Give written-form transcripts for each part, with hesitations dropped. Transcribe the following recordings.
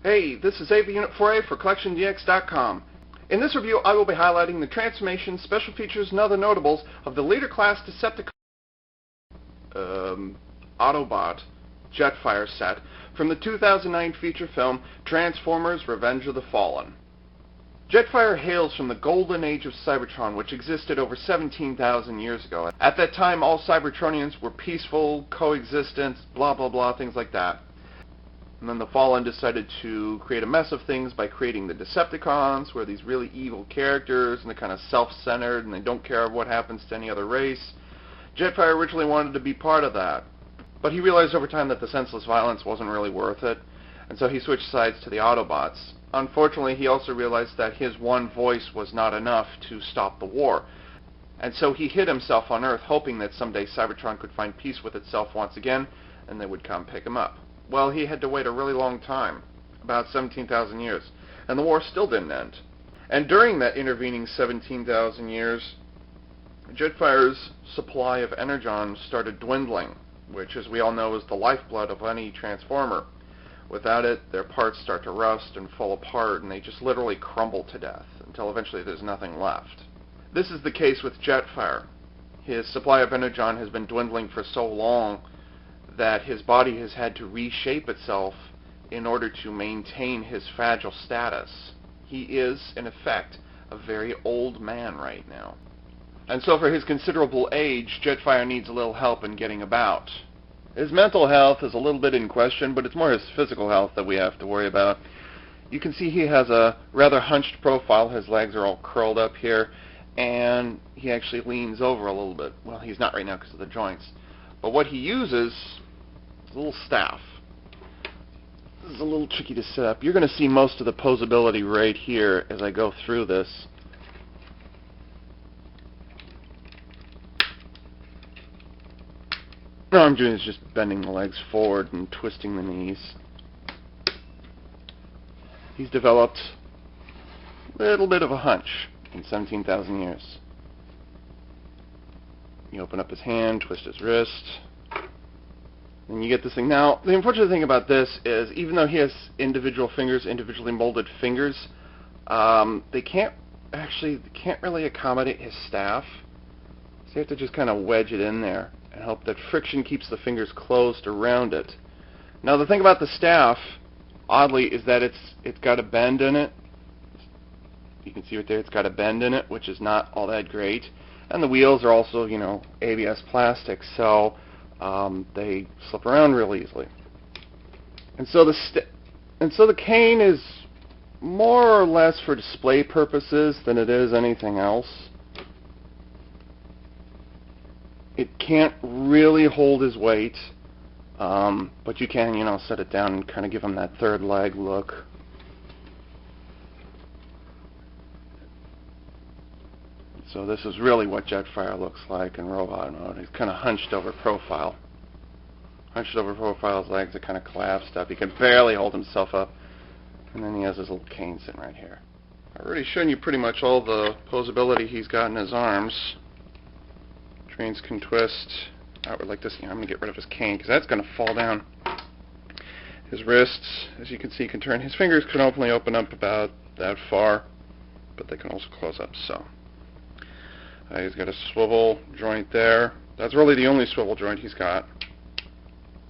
Hey, this is Ava Unit 4A for CollectionDX.com. In this review, I will be highlighting the transformations, special features, and other notables of the Leader-class Autobot Jetfire set from the 2009 feature film Transformers: Revenge of the Fallen. Jetfire hails from the golden age of Cybertron, which existed over 17,000 years ago. At that time, all Cybertronians were peaceful, coexistence, blah blah blah, things like that. And then the Fallen decided to create a mess of things by creating the Decepticons, who are these really evil characters, and they're kind of self-centered, and they don't care what happens to any other race. Jetfire originally wanted to be part of that, but he realized over time that the senseless violence wasn't really worth it, and so he switched sides to the Autobots. Unfortunately, he also realized that his one voice was not enough to stop the war, and so he hid himself on Earth, hoping that someday Cybertron could find peace with itself once again, and they would come pick him up. Well, he had to wait a really long time, about 17,000 years, and the war still didn't end. And during that intervening 17,000 years, Jetfire's supply of energon started dwindling, which, as we all know, is the lifeblood of any Transformer. Without it, their parts start to rust and fall apart, and they just literally crumble to death, until eventually there's nothing left. This is the case with Jetfire. His supply of energon has been dwindling for so long that his body has had to reshape itself in order to maintain his fragile status. He is, in effect, a very old man right now. And so for his considerable age, Jetfire needs a little help in getting about. His mental health is a little bit in question, but it's more his physical health that we have to worry about. You can see he has a rather hunched profile. His legs are all curled up here, and he actually leans over a little bit. Well, he's not right now because of the joints. But what he uses is a little staff. This is a little tricky to set up. You're going to see most of the posability right here as I go through this. All I'm doing is just bending the legs forward and twisting the knees. He's developed a little bit of a hunch in 17,000 years. You open up his hand, twist his wrist, and you get this thing. Now, the unfortunate thing about this is, even though he has individual fingers, individually molded fingers, they can't really accommodate his staff. So you have to just kind of wedge it in there and hope that friction keeps the fingers closed around it. Now, the thing about the staff, oddly, is that it's got a bend in it. You can see right there, it's got a bend in it, which is not all that great. And the wheels are also, you know, ABS plastic, so they slip around real easily. And so the cane is more or less for display purposes than it is anything else. It can't really hold his weight, but you can, you know, set it down and kind of give him that third leg look. So this is really what Jetfire looks like in robot mode. He's kind of hunched over profile. Hunched over profile, his legs are kind of collapsed up. He can barely hold himself up. And then he has his little cane sitting right here. I've already shown you pretty much all the posability he's got in his arms. Trains can twist outward like this. You know, I'm going to get rid of his cane because that's going to fall down. His wrists, as you can see, can turn. His fingers can only open up about that far, but they can also close up. So he's got a swivel joint there. That's really the only swivel joint he's got.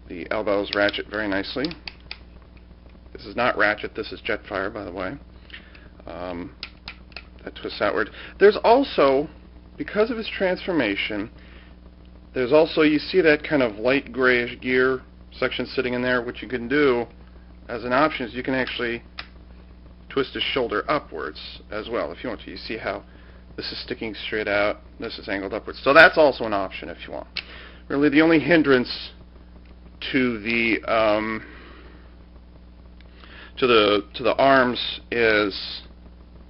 The elbows ratchet very nicely. This is not ratchet. This is Jetfire, by the way. That twists outward. There's also, because of his transformation, there's also, you see that kind of light grayish gear section sitting in there. What you can do as an option is you can actually twist his shoulder upwards as well if you want to. You see how this is sticking straight out, this is angled upwards. So that's also an option if you want. Really the only hindrance to the arms is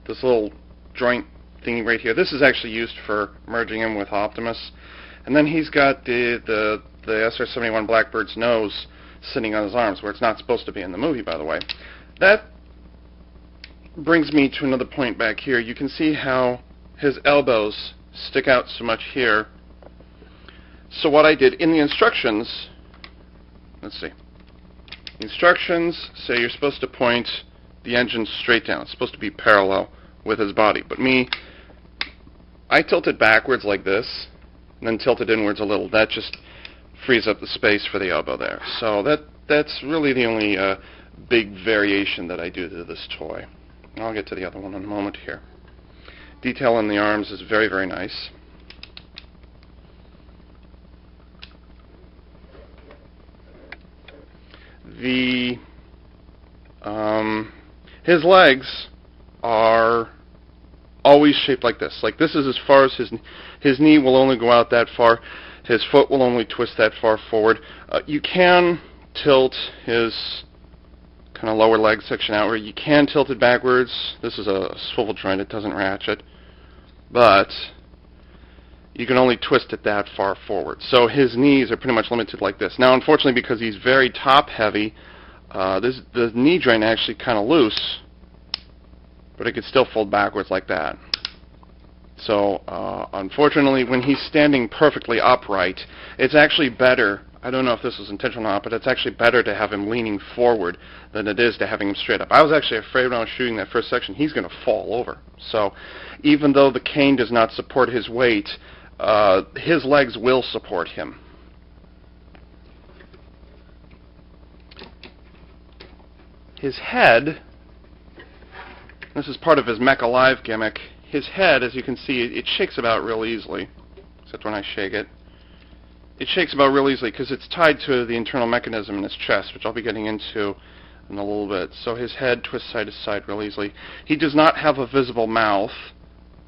this little joint thingy right here. This is actually used for merging him with Optimus. And then he's got the SR-71 Blackbird's nose sitting on his arms, where it's not supposed to be in the movie, by the way. That brings me to another point back here. You can see how his elbows stick out so much here. So what I did in the instructions, let's see. Instructions say you're supposed to point the engine straight down. It's supposed to be parallel with his body. But I tilt it backwards like this, and then tilt it inwards a little. That just frees up the space for the elbow there. So that's really the only big variation that I do to this toy. And I'll get to the other one in a moment here. Detail on the arms is very, very nice. His legs are always shaped like this. Like this is as far as his knee will only go out that far. His foot will only twist that far forward. You can tilt his kind of lower leg section outward. You can tilt it backwards. This is a swivel joint. It doesn't ratchet. But you can only twist it that far forward. So his knees are pretty much limited like this. Now, unfortunately, because he's very top-heavy, the knee joint actually kind of loose, but it could still fold backwards like that. So, unfortunately, when he's standing perfectly upright, it's actually better, I don't know if this was intentional or not, but it's actually better to have him leaning forward than it is to having him straight up. I was actually afraid when I was shooting that first section, he's going to fall over. So, even though the cane does not support his weight, his legs will support him. His head, this is part of his Mech Alive gimmick, his head, as you can see, it shakes about real easily, except when I shake it. It shakes about real easily because it's tied to the internal mechanism in his chest, which I'll be getting into in a little bit. So his head twists side to side real easily. He does not have a visible mouth,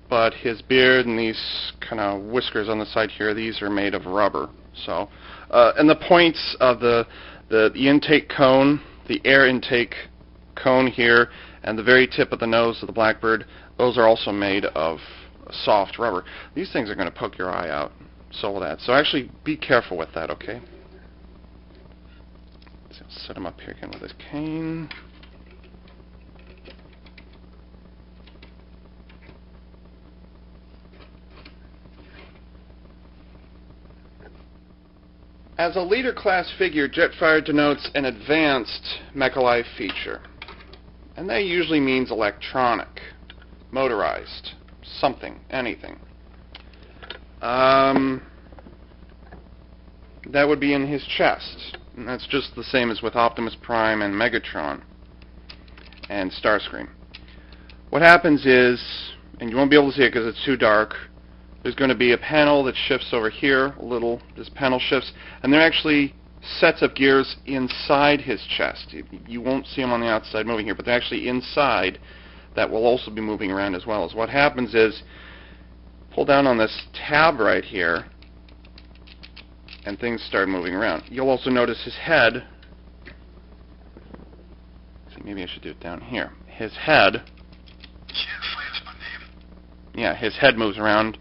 but his beard and these kind of whiskers on the side here, these are made of rubber. So, and the points of the intake cone, the air intake cone here, and the very tip of the nose of the Blackbird, those are also made of soft rubber. These things are going to poke your eye out. So will that. So actually, be careful with that, okay? So I'll set him up here again with his cane. As a leader-class figure, Jetfire denotes an advanced Mech Alive feature. And that usually means electronic, motorized, something, anything. That would be in his chest. And that's just the same as with Optimus Prime and Megatron and Starscream. What happens is, and you won't be able to see it because it's too dark, there's going to be a panel that shifts over here, a little, this panel shifts, and there are actually sets of gears inside his chest. You won't see them on the outside moving here, but they're actually inside that will also be moving around as well. As what happens is, pull down on this tab right here, and things start moving around. You'll also notice his head, see, maybe I should do it down here. His head, yeah, his head moves around,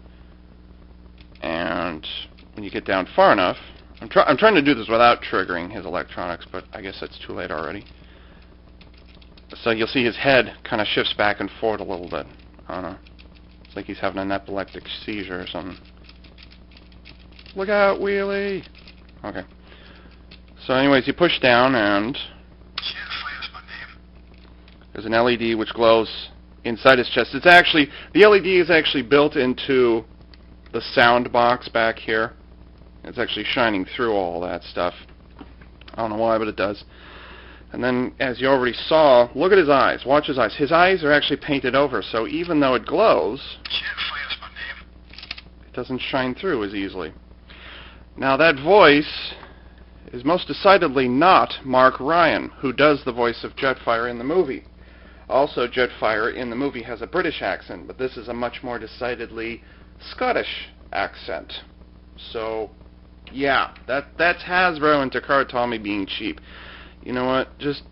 and when you get down far enough, I'm trying to do this without triggering his electronics, but I guess that's too late already. So you'll see his head kind of shifts back and forth a little bit. I don't know. It's like he's having an epileptic seizure or something. Look out, Wheelie! Okay. So anyways, you push down and there's an LED which glows inside his chest. It's actually, the LED is actually built into the sound box back here. It's actually shining through all that stuff. I don't know why, but it does. And then, as you already saw, look at his eyes. Watch his eyes. His eyes are actually painted over, so even though it glows, it doesn't shine through as easily. Now, that voice is most decidedly not Mark Ryan, who does the voice of Jetfire in the movie. Also, Jetfire in the movie has a British accent, but this is a much more decidedly Scottish accent. So, yeah, that's Hasbro and Takara Tomy being cheap. You know what? Just,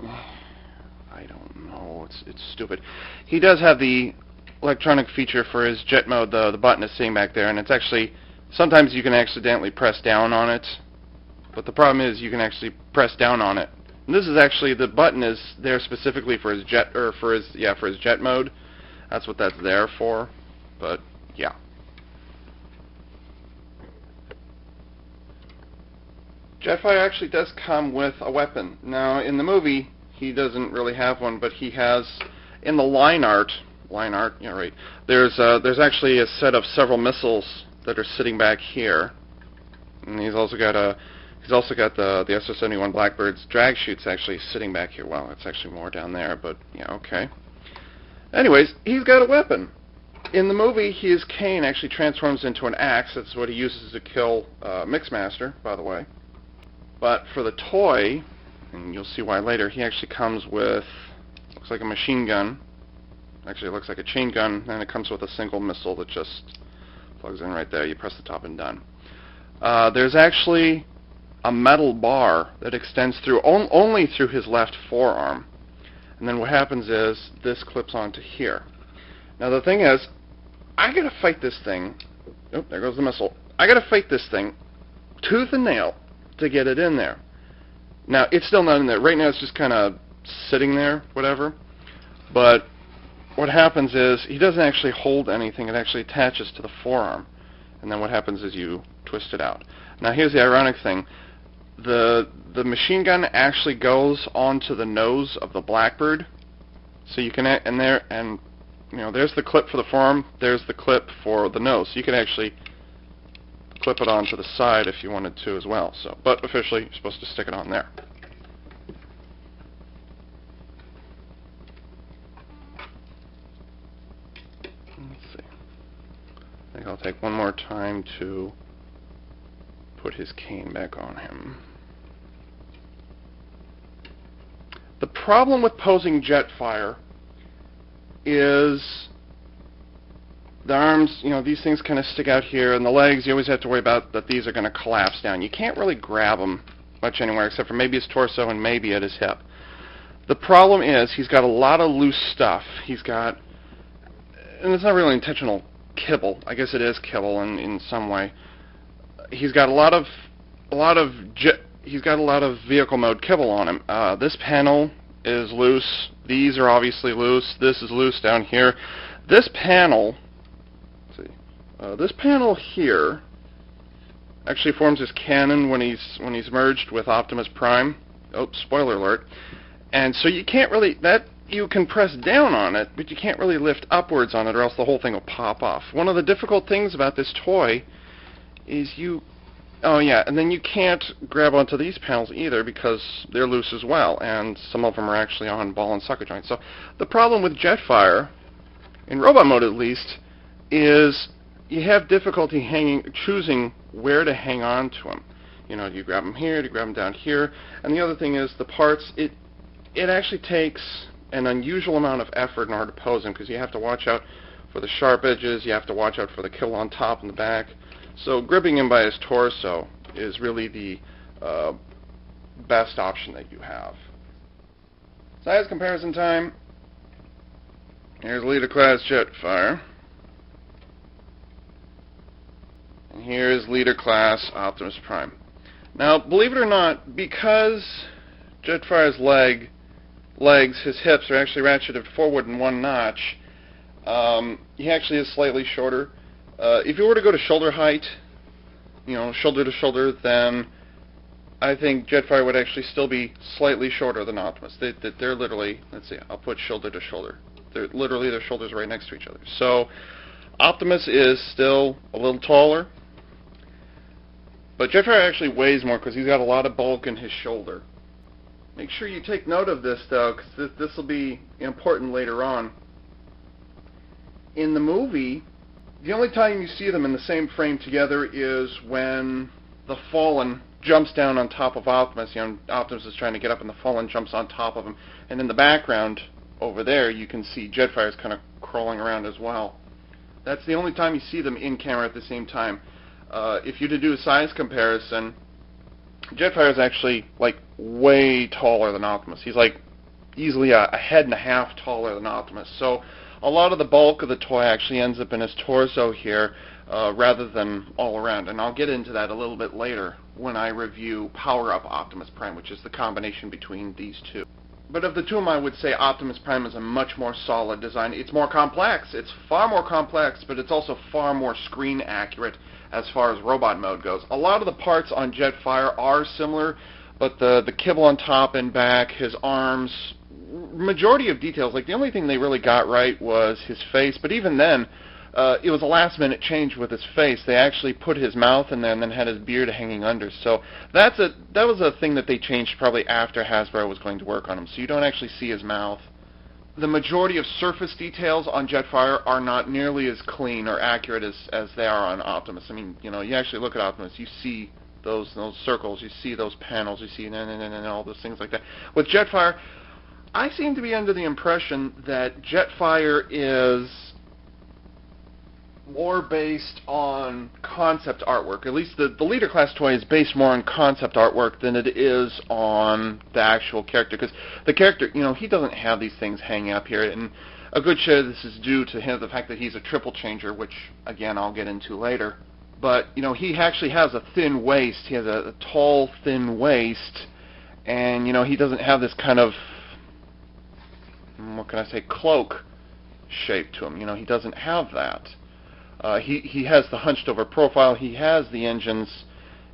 I don't know. It's stupid. He does have the electronic feature for his jet mode. The button is sitting back there, and it's actually, sometimes you can accidentally press down on it. But the problem is you can actually press down on it. And this is actually, the button is there specifically for his jet, or for his jet mode. That's what that's there for. But yeah. Jetfire actually does come with a weapon. Now, in the movie, he doesn't really have one, but he has, in the line art, yeah, right, there's actually a set of several missiles that are sitting back here. And he's also got the SS-71 Blackbird's drag chutes actually sitting back here. Well, it's actually more down there, but yeah, okay. Anyways, he's got a weapon. In the movie, his cane actually transforms into an axe. That's what he uses to kill Mixmaster, by the way. But for the toy, and you'll see why later, he actually comes with, looks like a machine gun. Actually, it looks like a chain gun, and it comes with a single missile that just plugs in right there. You press the top and done. There's actually a metal bar that extends through only through his left forearm. And then what happens is this clips onto here. Now the thing is, I gotta fight this thing. Oh, there goes the missile. I gotta fight this thing tooth and nail to get it in there. Now it's still not in there. Right now it's just kind of sitting there, whatever. But what happens is he doesn't actually hold anything. It actually attaches to the forearm. And then what happens is you twist it out. Now here's the ironic thing. The machine gun actually goes onto the nose of the Blackbird. So you can, and you know, there's the clip for the forearm, there's the clip for the nose. So you can actually clip it onto the side if you wanted to as well. So, but officially you're supposed to stick it on there. Let's see. I think I'll take one more time to put his cane back on him. The problem with posing Jetfire is the arms, you know, these things kind of stick out here, and the legs, you always have to worry about that these are going to collapse down. You can't really grab them much anywhere except for maybe his torso and maybe at his hip. The problem is he's got a lot of loose stuff. He's got, and it's not really intentional kibble. I guess it is kibble in some way. He's got a lot of vehicle mode kibble on him. This panel is loose. These are obviously loose. This is loose down here. This panel, let's see, this panel here actually forms his cannon when he's merged with Optimus Prime. Oh, spoiler alert! And so you can't really you can press down on it, but you can't really lift upwards on it, or else the whole thing will pop off. One of the difficult things about this toy is oh yeah, and then you can't grab onto these panels either because they're loose as well, and some of them are actually on ball and socket joints. So the problem with Jetfire, in robot mode at least, is you have difficulty choosing where to hang on to him. You know, do you grab him here, do you grab him down here? And the other thing is the parts, it actually takes an unusual amount of effort in order to pose him, because you have to watch out for the sharp edges, you have to watch out for the kill on top and the back. So gripping him by his torso is really the best option that you have. Size comparison time. Here's Leader-class Jetfire. And here's Leader-class Optimus Prime. Now, believe it or not, because Jetfire's legs, his hips are actually ratcheted forward in one notch, he actually is slightly shorter. If you were to go to shoulder height, you know, shoulder to shoulder, then I think Jetfire would actually still be slightly shorter than Optimus. They're literally, let's see, I'll put shoulder to shoulder. They're literally, their shoulders are right next to each other. So Optimus is still a little taller, but Jetfire actually weighs more because he's got a lot of bulk in his shoulder. Make sure you take note of this, though, because this will be important later on. In the movie, the only time you see them in the same frame together is when the Fallen jumps down on top of Optimus. You know, Optimus is trying to get up and the Fallen jumps on top of him. And in the background over there, you can see Jetfire's kind of crawling around as well. That's the only time you see them in camera at the same time. If you do a size comparison, Jetfire is actually like way taller than Optimus. He's like easily a head and a half taller than Optimus. So a lot of the bulk of the toy actually ends up in his torso here rather than all around. And I'll get into that a little bit later when I review Power Up Optimus Prime, which is the combination between these two. But of the two of them, I would say Optimus Prime is a much more solid design. It's more complex. It's far more complex, but it's also far more screen accurate as far as robot mode goes. A lot of the parts on Jetfire are similar, but the kibble on top and back, his arms, majority of details, like the only thing they really got right was his face, but even then, it was a last-minute change with his face. They actually put his mouth in there and then had his beard hanging under. So that was a thing that they changed probably after Hasbro was going to work on him. So you don't actually see his mouth. The majority of surface details on Jetfire are not nearly as clean or accurate as they are on Optimus. I mean, you know, you actually look at Optimus, you see those circles, you see those panels, you see and all those things like that. With Jetfire, I seem to be under the impression that Jetfire is more based on concept artwork. At least the Leader-class toy is based more on concept artwork than it is on the actual character. Because the character, you know, he doesn't have these things hanging up here. And a good share of this is due to him, the fact that he's a triple changer, which, again, I'll get into later. But, you know, he actually has a thin waist. He has a tall, thin waist. And, you know, he doesn't have this kind of, what can I say, cloak shape to him. You know, he doesn't have that. He has the hunched over profile. He has the engines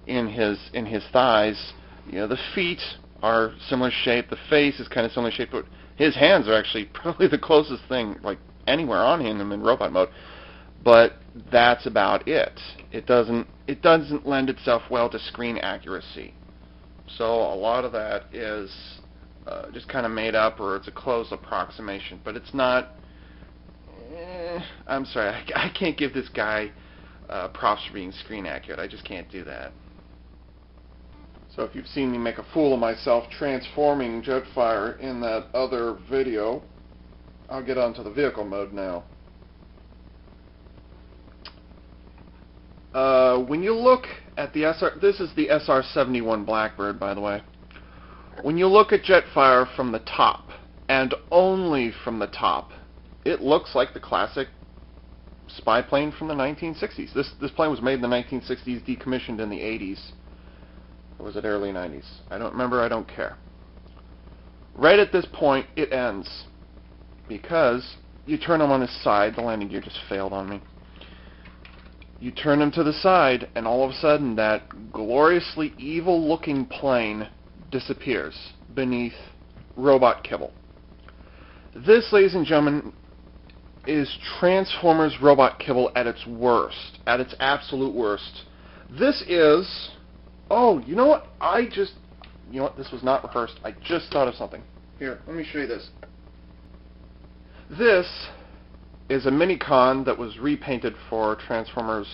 in his thighs. You know, the feet are similar shape. The face is kind of similar shape. But his hands are actually probably the closest thing, like anywhere on him in robot mode. But that's about it. It doesn't lend itself well to screen accuracy. So a lot of that is just kind of made up, or it's a close approximation. But it's not. I'm sorry, I can't give this guy props for being screen accurate. I just can't do that. So if you've seen me make a fool of myself transforming Jetfire in that other video, I'll get onto the vehicle mode now. When you look at the this is the SR-71 Blackbird, by the way. When you look at Jetfire from the top, and only from the top, it looks like the classic spy plane from the 1960s. This plane was made in the 1960s, decommissioned in the 80s. Or was it early 90s? I don't remember, I don't care. Right at this point, it ends. Because you turn him on his side. The landing gear just failed on me. You turn him to the side, and all of a sudden, that gloriously evil-looking plane disappears beneath robot kibble. This, ladies and gentlemen, is Transformers robot kibble at its worst, at its absolute worst. This is, oh, you know what? You know what? This was not rehearsed. I just thought of something. Here, let me show you this. This is a mini-con that was repainted for Transformers,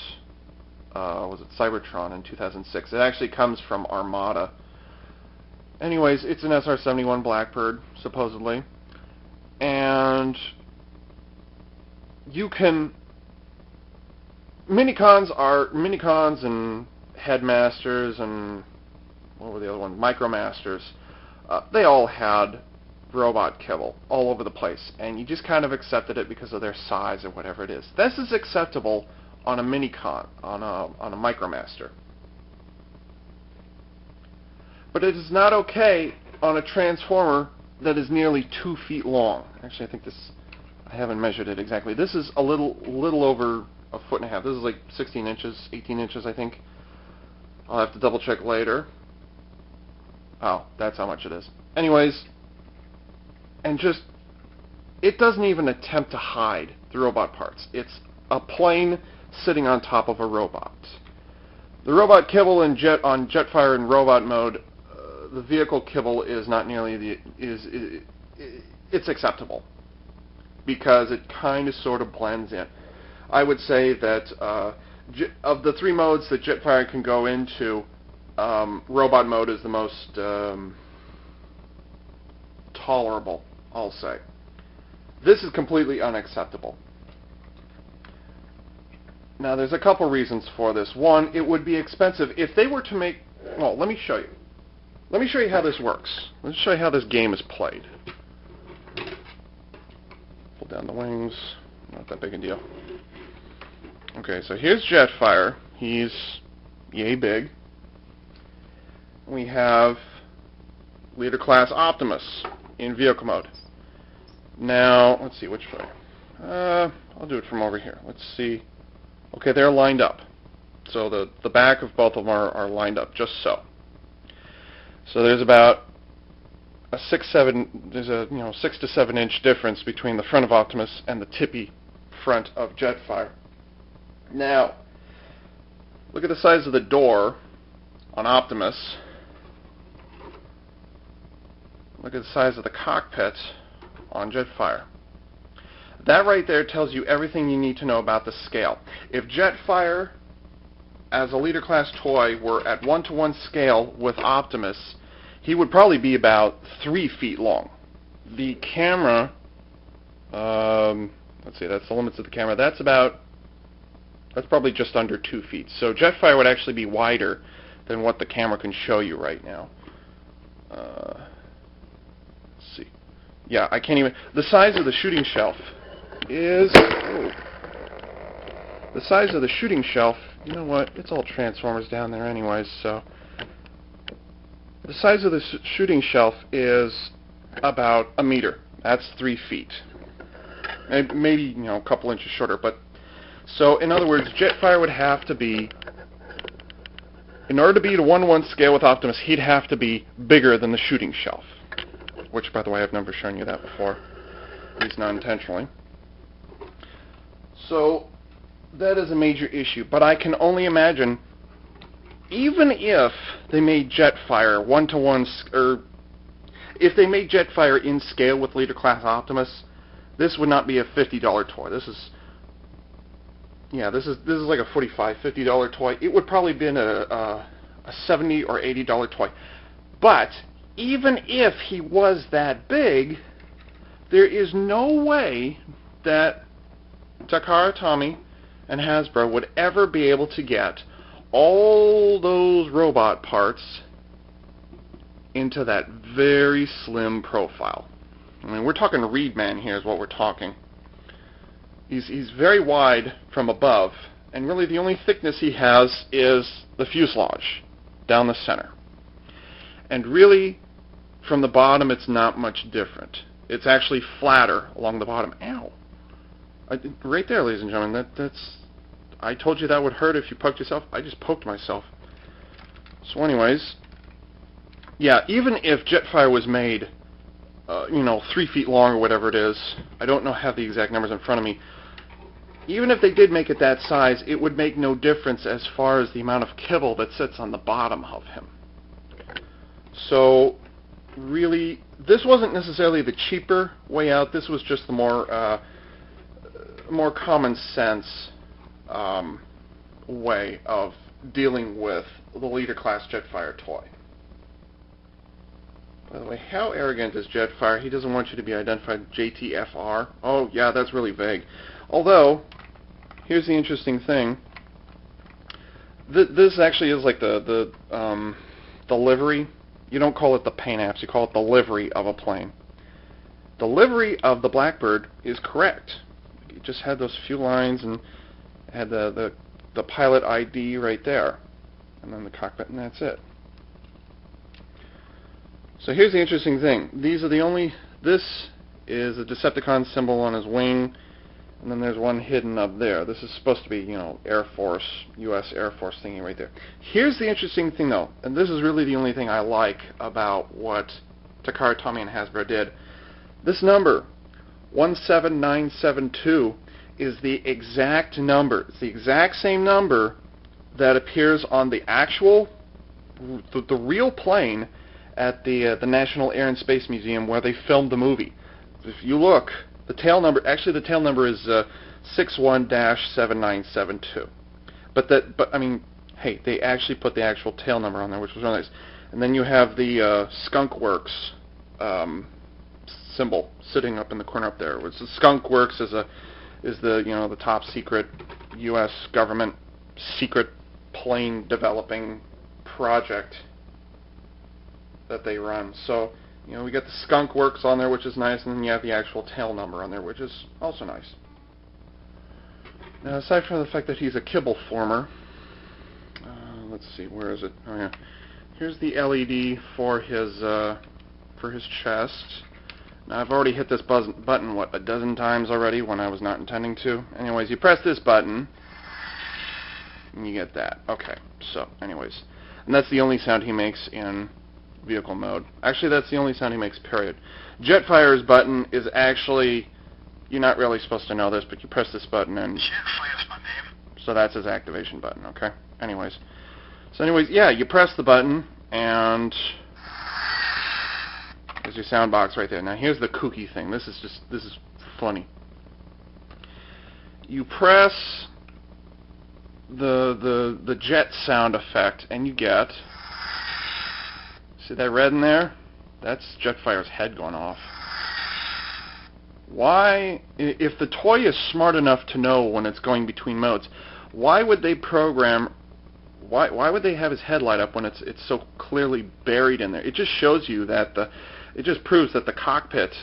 was it Cybertron in 2006. It actually comes from Armada. Anyways, it's an SR-71 Blackbird, supposedly. And you can, minicons and headmasters and what were the other ones, micromasters, they all had robot kibble all over the place, and you just kind of accepted it because of their size or whatever it is. This is acceptable on a minicon, on a micromaster, but it is not okay on a Transformer that is nearly 2 feet long. Actually, I think this, I haven't measured it exactly. This is a little over a foot and a half. This is like 16 inches, 18 inches, I think. I'll have to double check later. Oh, that's how much it is. Anyways, and just, it doesn't even attempt to hide the robot parts. It's a plane sitting on top of a robot. The robot kibble on Jetfire in robot mode, the vehicle kibble is not nearly it's acceptable because it kind of sort of blends in. I would say that of the 3 modes that Jetfire can go into, robot mode is the most tolerable, I'll say. This is completely unacceptable. Now, there's a couple reasons for this. One, it would be expensive. If they were to make, well, let me show you. Let me show you how this works. Let's show you how this game is played. Pull down the wings. Not that big a deal. Okay, so here's Jetfire. He's yay big. We have Leader-class Optimus. in vehicle mode. Now, let's see, which way? I'll do it from over here. Let's see. Okay, they're lined up. So the back of both of them are lined up, just so. So there's about a 6 to 7 inch difference between the front of Optimus and the tippy front of Jetfire. Now, look at the size of the door on Optimus. Look at the size of the cockpit on Jetfire. That right there tells you everything you need to know about the scale. If Jetfire, as a Leader-class toy, were at 1-to-1 scale with Optimus, he would probably be about 3 feet long. The camera, let's see, that's the limits of the camera. That's probably just under 2 feet. So Jetfire would actually be wider than what the camera can show you right now. Let's see. Yeah, I can't even. The size of the shooting shelf is. Oh, the size of the shooting shelf. You know what? It's all Transformers down there, anyways. So the size of the shooting shelf is about a meter. That's 3 feet. Maybe a couple inches shorter. But so in other words, Jetfire would have to be. In order to be at a 1-to-1 scale with Optimus, he'd have to be bigger than the shooting shelf. Which, by the way, I've never shown you that before, at least not intentionally. So that is a major issue. But I can only imagine, even if they made Jetfire 1-to-1, or if they made Jetfire in scale with Leader-class Optimus, this would not be a $50 toy. This is like a $45, $50 toy. It would probably be a $70 or $80 toy. But even if he was that big, there is no way that Takara Tomy and Hasbro would ever be able to get all those robot parts into that very slim profile. I mean, we're talking Reed Man here is what we're talking. He's very wide from above, and really the only thickness he has is the fuselage down the center. And really, from the bottom, it's not much different. It's actually flatter along the bottom. Ow! Right there, ladies and gentlemen. That's. I told you that would hurt if you poked yourself. I just poked myself. So, anyways, yeah. Even if Jetfire was made, 3 feet long or whatever it is, I don't have the exact numbers in front of me. Even if they did make it that size, it would make no difference as far as the amount of kibble that sits on the bottom of him. So, really, this wasn't necessarily the cheaper way out. This was just the more common sense way of dealing with the Leader-class Jetfire toy. By the way, how arrogant is Jetfire? He doesn't want you to be identified JTFR. Oh, yeah, that's really vague. Although, here's the interesting thing. This actually is like the livery. You don't call it the paint apps. You call it the livery of a plane. The livery of the Blackbird is correct. It just had those few lines and had the pilot ID right there. And then the cockpit, and that's it. So here's the interesting thing. This is a Decepticon symbol on his wing, and then there's one hidden up there. This is supposed to be, Air Force, U.S. Air Force thingy right there. Here's the interesting thing, though, and this is really the only thing I like about what Takara Tomy and Hasbro did. This number, 17972, is the exact number. It's the exact same number that appears on the actual, the real plane at the National Air and Space Museum where they filmed the movie. If you look, the tail number is 61-7972. But I mean, hey, they actually put the actual tail number on there, which was really nice. And then you have the Skunk Works symbol sitting up in the corner up there. Which the Skunk Works is the top secret U.S. government secret plane developing project that they run. So, we got the Skunk Works on there, which is nice, and then you have the actual tail number on there, which is also nice. Now, aside from the fact that he's a kibble former, let's see, where is it? Oh yeah, here's the LED for his chest. Now, I've already hit this button, what, a dozen times already when I was not intending to. Anyways, you press this button, and you get that. Okay, so, anyways. And that's the only sound he makes in vehicle mode. Actually, that's the only sound he makes, period. Jetfire's button is actually, you're not really supposed to know this, but you press this button and Jetfire's my name. so that's his activation button, okay? Anyways, yeah, you press the button and there's your sound box right there. Now here's the kooky thing. This is funny. You press the jet sound effect and you get, see that red in there? That's Jetfire's head going off. Why, if the toy is smart enough to know when it's going between modes, why would they program, why would they have his head light up when it's so clearly buried in there? It just shows you that it just proves that the cockpit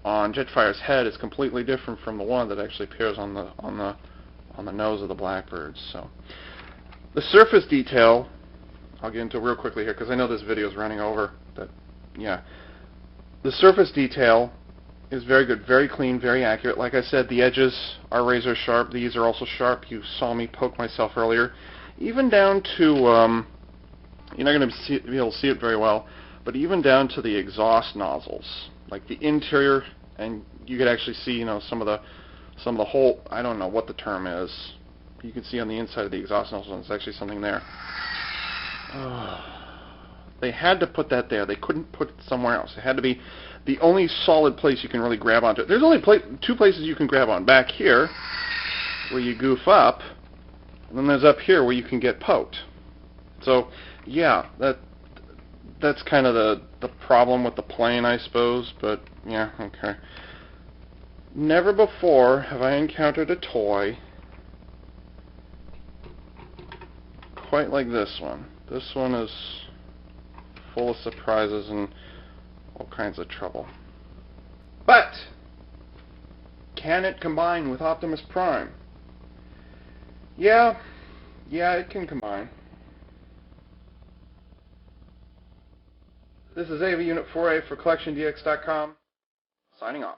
on Jetfire's head is completely different from the one that actually appears on the nose of the Blackbirds. So the surface detail, I'll get into real quickly here because I know this video is running over. The surface detail is very good, very clean, very accurate. Like I said, the edges are razor sharp. These are also sharp. You saw me poke myself earlier. Even down to, you're not going to be able to see it very well, but even down to the exhaust nozzles, like the interior, and you could actually see, you know, some of the whole, I don't know what the term is. You can see on the inside of the exhaust nozzle, there's actually something there. They had to put that there. They couldn't put it somewhere else. It had to be the only solid place you can really grab onto. There's only two places you can grab on. Back here, where you goof up, and then there's up here where you can get poked. So, yeah, that's kind of the problem with the plane, I suppose. But, yeah, okay. Never before have I encountered a toy quite like this one. This one is full of surprises and all kinds of trouble. But can it combine with Optimus Prime? Yeah, it can combine. This is AV Unit 4A for CollectionDX.com, signing off.